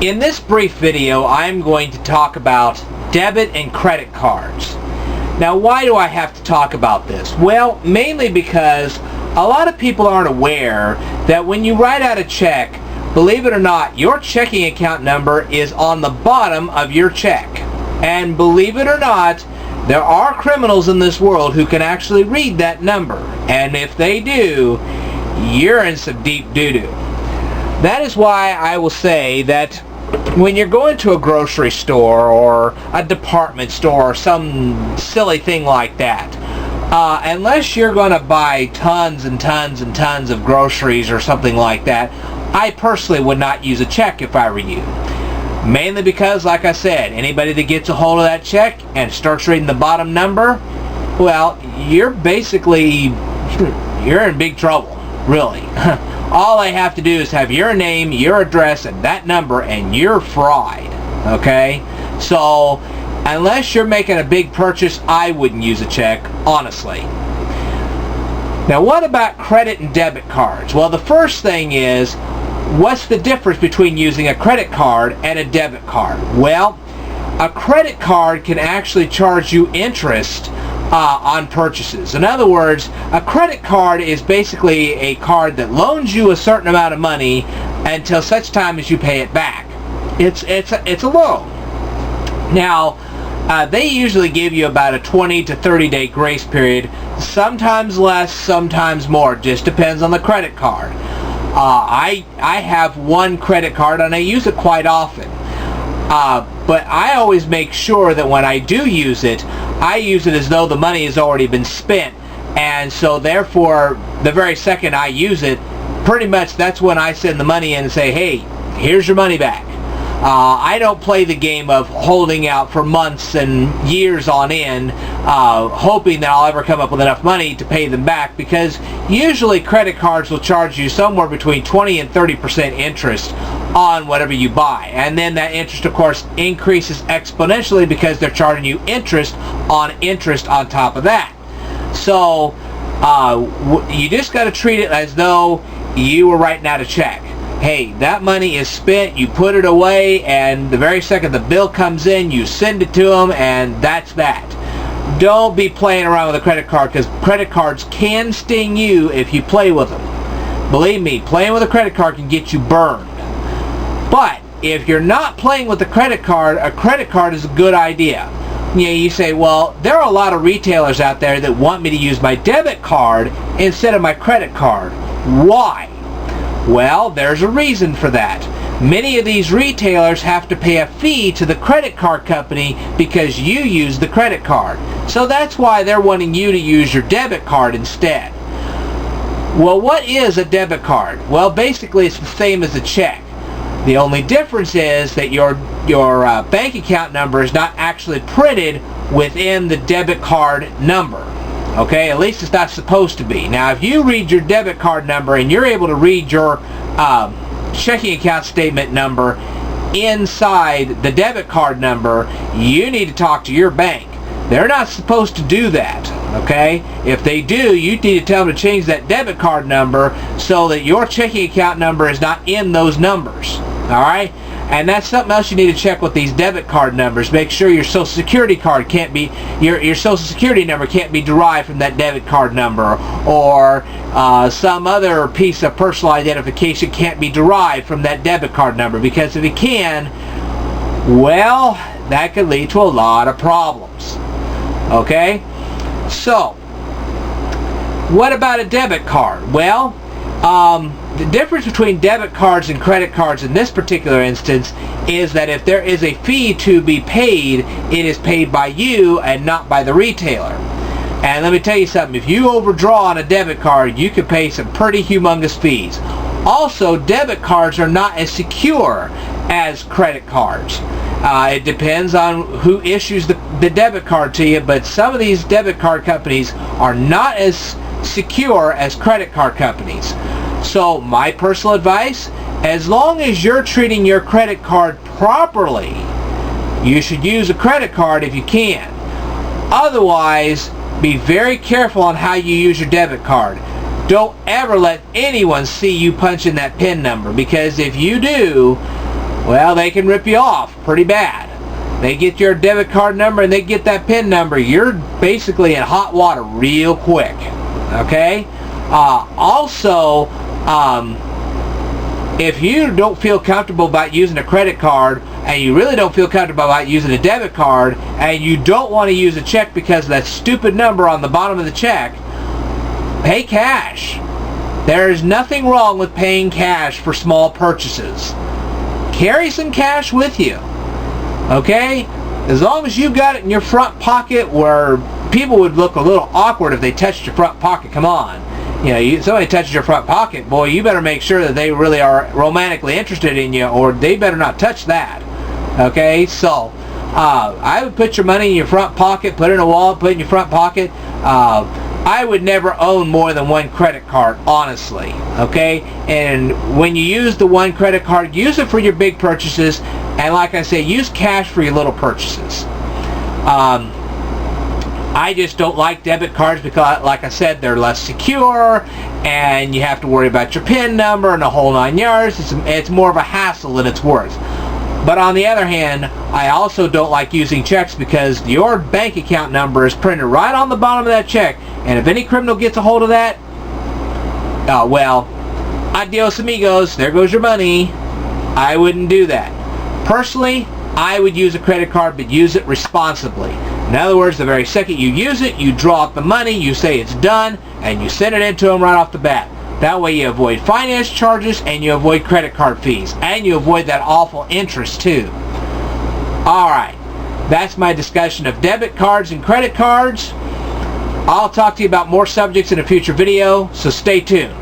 In this brief video, I'm going to talk about debit and credit cards. Now, why do I have to talk about this? Well, mainly because a lot of people aren't aware that when you write out a check, believe it or not, your checking account number is on the bottom of your check. And believe it or not, there are criminals in this world who can actually read that number. And if they do, you're in some deep doo-doo. That is why I will say that when you're going to a grocery store or a department store or some silly thing like that, unless you're going to buy tons and tons and tons of groceries or something like that, I personally would not use a check if I were you. Mainly because, like I said, anybody that gets a hold of that check and starts reading the bottom number, well, you're in big trouble, really. All they have to do is have your name, your address, and that number, and you're fried, okay? So, unless you're making a big purchase, I wouldn't use a check, honestly. Now, what about credit and debit cards? Well, the first thing is, what's the difference between using a credit card and a debit card? Well, a credit card can actually charge you interest on purchases. In other words, a credit card is basically a card that loans you a certain amount of money until such time as you pay it back. It's a loan. Now, they usually give you about a 20 to 30 day grace period, sometimes less, sometimes more, just depends on the credit card. I have one credit card and I use it quite often. But I always make sure that when I do use it, I use it as though the money has already been spent. And so therefore, the very second I use it, pretty much that's when I send the money in and say, hey, here's your money back. I don't play the game of holding out for months and years on end, hoping that I'll ever come up with enough money to pay them back, because usually credit cards will charge you somewhere between 20 and 30% interest on whatever you buy. And then that interest, of course, increases exponentially because they're charging you interest on top of that. So you just got to treat it as though you were writing out a check. Hey, that money is spent, you put it away, and the very second the bill comes in, you send it to them, and that's that. Don't be playing around with a credit card, because credit cards can sting you if you play with them. Believe me, playing with a credit card can get you burned. But if you're not playing with a credit card is a good idea. You know, you say, well, there are a lot of retailers out there that want me to use my debit card instead of my credit card. Why? Well, there's a reason for that. Many of these retailers have to pay a fee to the credit card company because you use the credit card. So that's why they're wanting you to use your debit card instead. Well, what is a debit card? Well, basically it's the same as a check. The only difference is that your bank account number is not actually printed within the debit card number. Okay, at least it's not supposed to be. Now, if you read your debit card number and you're able to read your checking account statement number inside the debit card number, you need to talk to your bank. They're not supposed to do that, okay? If they do, you need to tell them to change that debit card number so that your checking account number is not in those numbers, all right? And that's something else you need to check with these debit card numbers. Make sure your Social Security card can't be, your Social Security number can't be derived from that debit card number, or some other piece of personal identification can't be derived from that debit card number, because if it can, well, that could lead to a lot of problems. Okay? So, what about a debit card? Well, the difference between debit cards and credit cards in this particular instance is that if there is a fee to be paid, it is paid by you and not by the retailer. And let me tell you something, if you overdraw on a debit card, you could pay some pretty humongous fees. Also, debit cards are not as secure as credit cards. It depends on who issues the debit card to you, but some of these debit card companies are not as secure as credit card companies. So my personal advice, as long as you're treating your credit card properly, you should use a credit card if you can. Otherwise, be very careful on how you use your debit card. Don't ever let anyone see you punch in that PIN number, because if you do, well, they can rip you off pretty bad. They get your debit card number and they get that PIN number. You're basically in hot water real quick. Okay? Also, if you don't feel comfortable about using a credit card and you really don't feel comfortable about using a debit card and you don't want to use a check because of that stupid number on the bottom of the check, pay cash. There is nothing wrong with paying cash for small purchases. Carry some cash with you. Okay? As long as you got it in your front pocket where people would look a little awkward if they touched your front pocket. Come on. You know, somebody touches your front pocket, boy, you better make sure that they really are romantically interested in you, or they better not touch that. Okay? So, I would put your money in your front pocket, put it in a wallet, put it in your front pocket. I would never own more than one credit card, honestly. Okay? And when you use the one credit card, use it for your big purchases. And like I say, use cash for your little purchases. I just don't like debit cards because, like I said, they're less secure, and you have to worry about your PIN number and the whole 9 yards. It's more of a hassle than it's worth. But on the other hand, I also don't like using checks because your bank account number is printed right on the bottom of that check, and if any criminal gets a hold of that, well, adios amigos, there goes your money. I wouldn't do that. Personally, I would use a credit card, but use it responsibly. In other words, the very second you use it, you draw out the money, you say it's done, and you send it into them right off the bat. That way you avoid finance charges, and you avoid credit card fees, and you avoid that awful interest too. Alright, that's my discussion of debit cards and credit cards. I'll talk to you about more subjects in a future video, so stay tuned.